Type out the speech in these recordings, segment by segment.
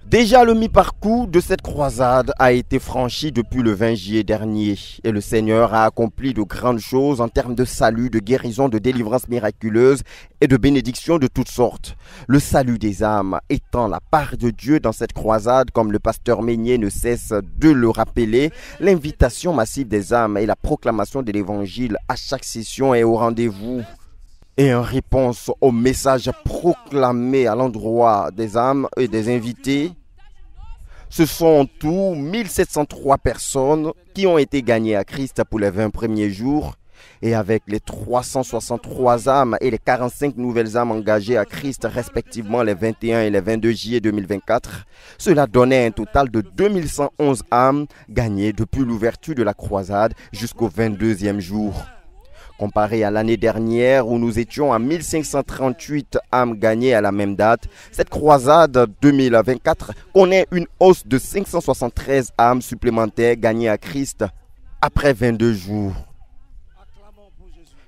Déjà, le mi-parcours de cette croisade a été franchi depuis le 20 juillet dernier et le Seigneur a accompli de grandes choses en termes de salut, de guérison, de délivrance miraculeuse et de bénédictions de toutes sortes. Le salut des âmes étant la part de Dieu dans cette croisade, comme le pasteur Meignier ne cesse de le rappeler, l'invitation massive des âmes et la proclamation de l'évangile à chaque session est au rendez-vous. Et en réponse au message proclamé à l'endroit des âmes et des invités, ce sont en tout 1703 personnes qui ont été gagnées à Christ pour les 20 premiers jours. Et avec les 363 âmes et les 45 nouvelles âmes engagées à Christ respectivement les 21 et les 22 juillet 2024, cela donnait un total de 2111 âmes gagnées depuis l'ouverture de la croisade jusqu'au 22e jour. Comparé à l'année dernière où nous étions à 1538 âmes gagnées à la même date, cette croisade 2024 connaît une hausse de 573 âmes supplémentaires gagnées à Christ après 22 jours.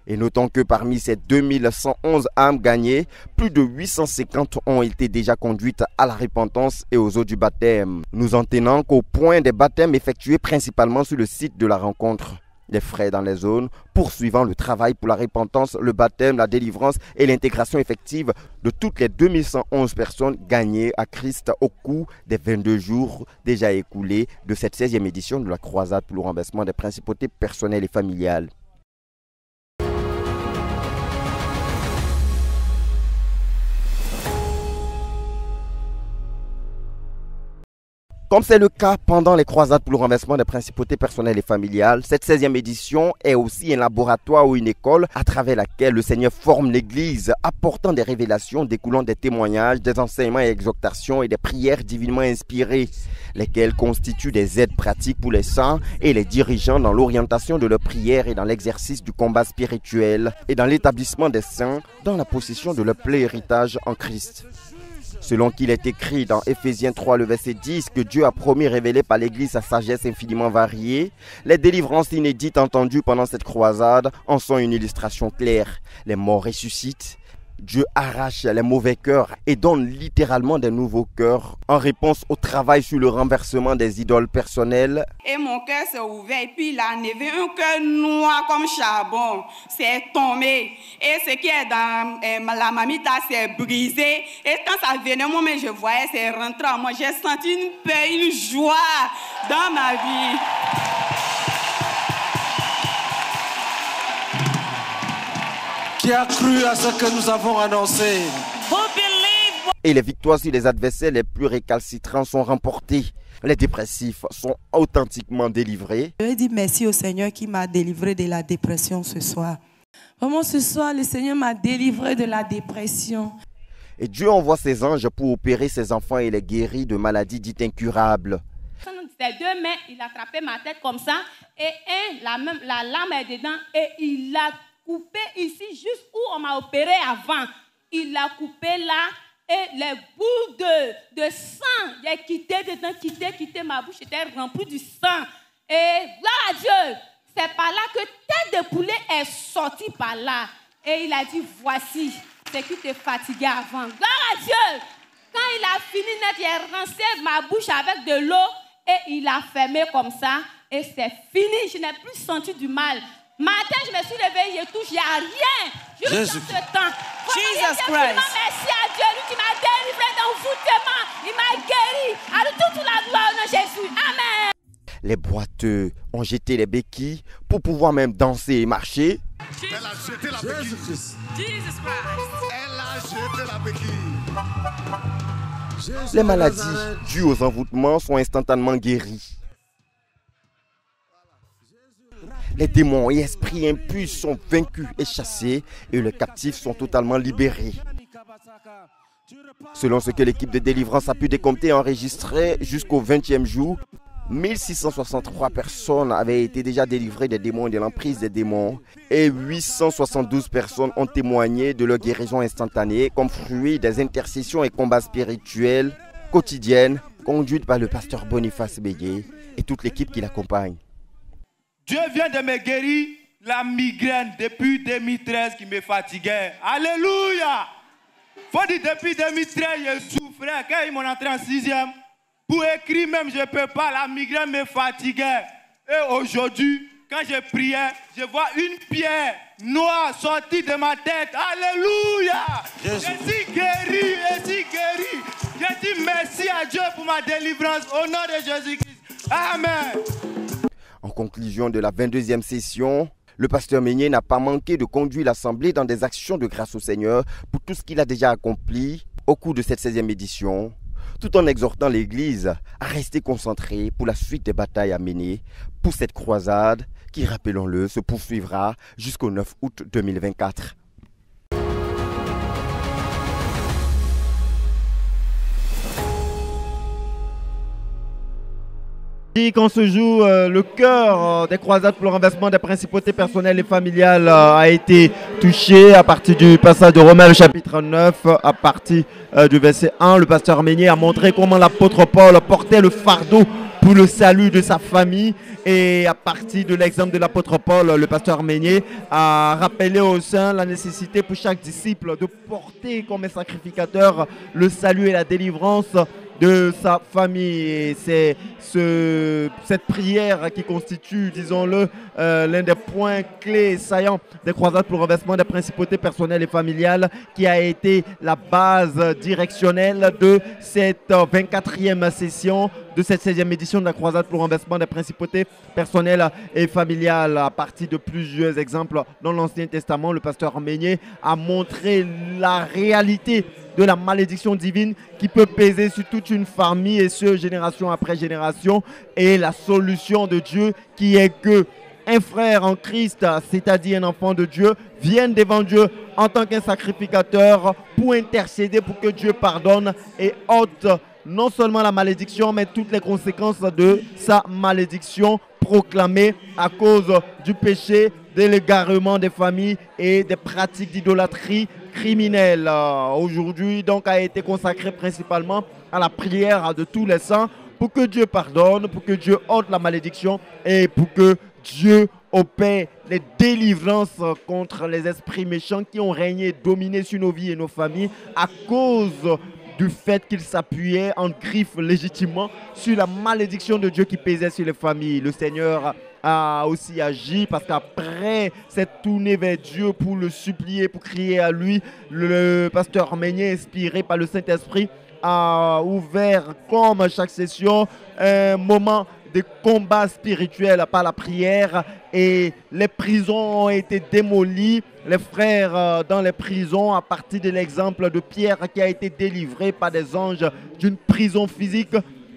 Et notons que parmi ces 2111 âmes gagnées, plus de 850 ont été déjà conduites à la repentance et aux eaux du baptême. Nous en tenons qu'au point des baptêmes effectués principalement sur le site de la rencontre. Les frères dans les zones, poursuivant le travail pour la repentance, le baptême, la délivrance et l'intégration effective de toutes les 2111 personnes gagnées à Christ au cours des 22 jours déjà écoulés de cette 16e édition de la croisade pour le renversement des principautés personnelles et familiales. Comme c'est le cas pendant les croisades pour le renversement des principautés personnelles et familiales, cette 16e édition est aussi un laboratoire ou une école à travers laquelle le Seigneur forme l'Église, apportant des révélations découlant des témoignages, des enseignements et exhortations et des prières divinement inspirées, lesquelles constituent des aides pratiques pour les saints et les dirigeants dans l'orientation de leurs prières et dans l'exercice du combat spirituel et dans l'établissement des saints dans la possession de leur plein héritage en Christ. Selon qu'il est écrit dans Éphésiens 3, le verset 10, que Dieu a promis révéler par l'Église sa sagesse infiniment variée, les délivrances inédites entendues pendant cette croisade en sont une illustration claire. Les morts ressuscitent, Dieu arrache les mauvais cœurs et donne littéralement des nouveaux cœurs en réponse au travail sur le renversement des idoles personnelles. Et mon cœur s'est ouvert et puis il a enlevé un cœur noir comme charbon. C'est tombé. Et ce qui est dans la mamita s'est brisé. Et quand ça venait, moi, je voyais, c'est rentré en moi. J'ai senti une paix, une joie dans ma vie. Qui a cru à ce que nous avons annoncé? Et les victoires sur les adversaires les plus récalcitrants sont remportées. Les dépressifs sont authentiquement délivrés. Je vais dire merci au Seigneur qui m'a délivré de la dépression ce soir. Vraiment ce soir, le Seigneur m'a délivré de la dépression. Et Dieu envoie ses anges pour opérer ses enfants et les guérir de maladies dites incurables. Ses deux mains, il a attrapé ma tête comme ça et la lame est dedans et il a coupé ici, juste où on m'a opéré avant. Il l'a coupé là et les bouts de sang, j'ai quitté dedans, quitté, ma bouche était remplie du sang. Et gloire à Dieu, c'est par là que tête de poulet est sortie par là. Et il a dit, voici ce qui te fatiguait avant. Gloire à Dieu. Quand il a fini net, il a rincé ma bouche avec de l'eau et il a fermé comme ça. Et c'est fini, je n'ai plus senti du mal. Matin, je me suis réveillée, je touche, il n'y a rien. Juste dans ce temps. Jesus Christ. Merci à Dieu, lui qui m'a délivré d'envoûtement. Il m'a guéri. Alors toute la gloire de Jésus. Amen. Les boiteux ont jeté les béquilles pour pouvoir même danser et marcher. Elle a jeté la béquille. Jesus Christ. Elle a jeté la béquille. Les maladies dues aux envoûtements sont instantanément guéries. Les démons et esprits impurs sont vaincus et chassés et les captifs sont totalement libérés. Selon ce que l'équipe de délivrance a pu décompter et enregistrer jusqu'au 20e jour, 1663 personnes avaient été déjà délivrées des démons et de l'emprise des démons et 872 personnes ont témoigné de leur guérison instantanée comme fruit des intercessions et combats spirituels quotidiennes conduites par le pasteur Boniface Bégué et toute l'équipe qui l'accompagne. Dieu vient de me guérir la migraine depuis 2013 qui me fatiguait. Alléluia! Faut dire depuis 2013, je souffrais. Quand ils m'ont entré en 6e, Pour écrire même, je ne peux pas. La migraine me fatiguait. Et aujourd'hui, quand je priais, je vois une pierre noire sortie de ma tête. Alléluia! Je suis guéri, je suis guéri. Je dis merci à Dieu pour ma délivrance au nom de Jésus-Christ. Amen. En conclusion de la 22e session, le pasteur Meignier n'a pas manqué de conduire l'Assemblée dans des actions de grâce au Seigneur pour tout ce qu'il a déjà accompli au cours de cette 16e édition, tout en exhortant l'Église à rester concentrée pour la suite des batailles à mener pour cette croisade qui, rappelons-le, se poursuivra jusqu'au 9 août 2024. Quand se joue le cœur des croisades pour le renversement des principautés personnelles et familiales a été touché à partir du passage de Romains le chapitre 9, à partir du verset 1. Le pasteur Meignier a montré comment l'apôtre Paul portait le fardeau pour le salut de sa famille. Et à partir de l'exemple de l'apôtre Paul, le pasteur Meignier a rappelé aux saints la nécessité pour chaque disciple de porter comme un sacrificateur le salut et la délivrance de sa famille. Et c'est cette prière qui constitue, disons-le, l'un des points clés et saillants des croisades pour le renversement des principautés personnelles et familiales, qui a été la base directionnelle de cette 24e session, de cette 16e édition de la croisade pour le renversement des principautés personnelles et familiales. À partir de plusieurs exemples dans l'Ancien Testament, le pasteur Meignier a montré la réalité de la malédiction divine qui peut peser sur toute une famille, et ce, génération après génération, et la solution de Dieu qui est que un frère en Christ, c'est-à-dire un enfant de Dieu, vienne devant Dieu en tant qu'un sacrificateur pour intercéder pour que Dieu pardonne et ôte non seulement la malédiction, mais toutes les conséquences de sa malédiction proclamée à cause du péché, de l'égarement des familles et des pratiques d'idolâtrie criminelle. Aujourd'hui, donc, a été consacré principalement à la prière de tous les saints pour que Dieu pardonne, pour que Dieu ôte la malédiction et pour que Dieu opère les délivrances contre les esprits méchants qui ont régné, dominé sur nos vies et nos familles à cause du fait qu'ils s'appuyaient en griffe légitimement sur la malédiction de Dieu qui pesait sur les familles. Le Seigneur a aussi agi parce qu'après s'être tourné vers Dieu pour le supplier, pour crier à lui, le pasteur Meignier, inspiré par le Saint-Esprit, a ouvert, comme à chaque session, un moment de combat spirituel par la prière, et les prisons ont été démolies. Les frères dans les prisons, à partir de l'exemple de Pierre qui a été délivré par des anges d'une prison physique,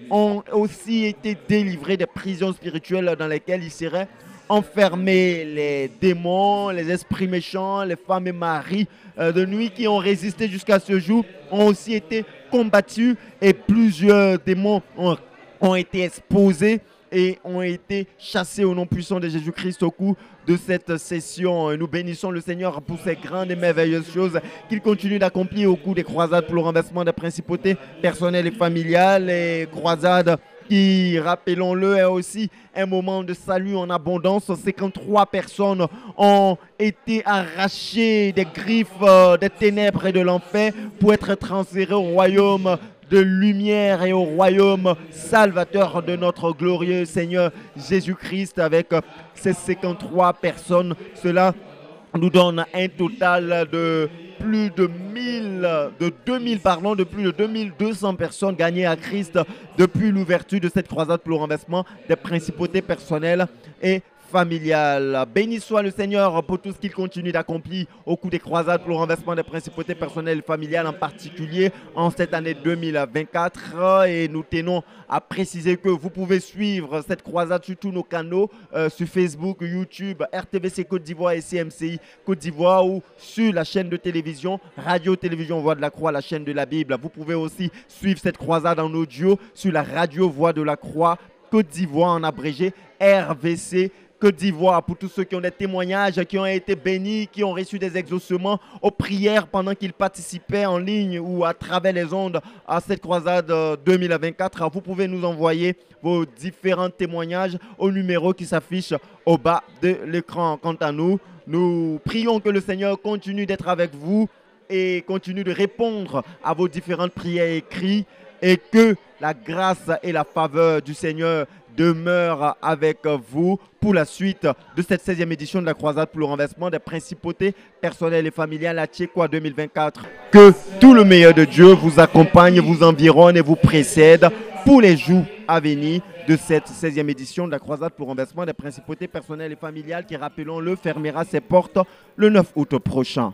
ont aussi été délivrés des prisons spirituelles dans lesquelles ils seraient enfermés. Les démons, les esprits méchants, les femmes et maris de nuit qui ont résisté jusqu'à ce jour ont aussi été combattus, et plusieurs démons ont été exposés et ont été chassés au nom puissant de Jésus-Christ au cours de cette session. Nous bénissons le Seigneur pour ces grandes et merveilleuses choses qu'il continue d'accomplir au cours des croisades pour le renversement des principautés personnelles et familiales, et croisades qui, rappelons-le, est aussi un moment de salut en abondance. 53 personnes ont été arrachées des griffes des ténèbres et de l'enfer pour être transférées au royaume de lumière et au royaume salvateur de notre glorieux Seigneur Jésus-Christ. Avec ces 53 personnes, cela nous donne un total de plus de 2200 personnes gagnées à Christ depuis l'ouverture de cette croisade pour le renversement des principautés personnelles et familiale. Béni soit le Seigneur pour tout ce qu'il continue d'accomplir au cours des croisades pour le renversement des principautés personnelles et familiales, en particulier en cette année 2024. Et nous tenons à préciser que vous pouvez suivre cette croisade sur tous nos canaux, sur Facebook, YouTube, RTVC Côte d'Ivoire et CMCI Côte d'Ivoire, ou sur la chaîne de télévision Radio-Télévision Voix de la Croix, la chaîne de la Bible. Vous pouvez aussi suivre cette croisade en audio sur la radio Voix de la Croix Côte d'Ivoire, en abrégé RVC Côte d'Ivoire. Pour tous ceux qui ont des témoignages, qui ont été bénis, qui ont reçu des exaucements aux prières pendant qu'ils participaient en ligne ou à travers les ondes à cette croisade 2024, vous pouvez nous envoyer vos différents témoignages au numéro qui s'affiche au bas de l'écran. Quant à nous, nous prions que le Seigneur continue d'être avec vous et continue de répondre à vos différentes prières écrites, et que la grâce et la faveur du Seigneur demeurent avec vous pour la suite de cette 16e édition de la croisade pour le renversement des principautés personnelles et familiales à Tchékoua 2024. Que tout le meilleur de Dieu vous accompagne, vous environne et vous précède pour les jours à venir de cette 16e édition de la croisade pour le renversement des principautés personnelles et familiales qui, rappelons-le, fermera ses portes le 9 août prochain.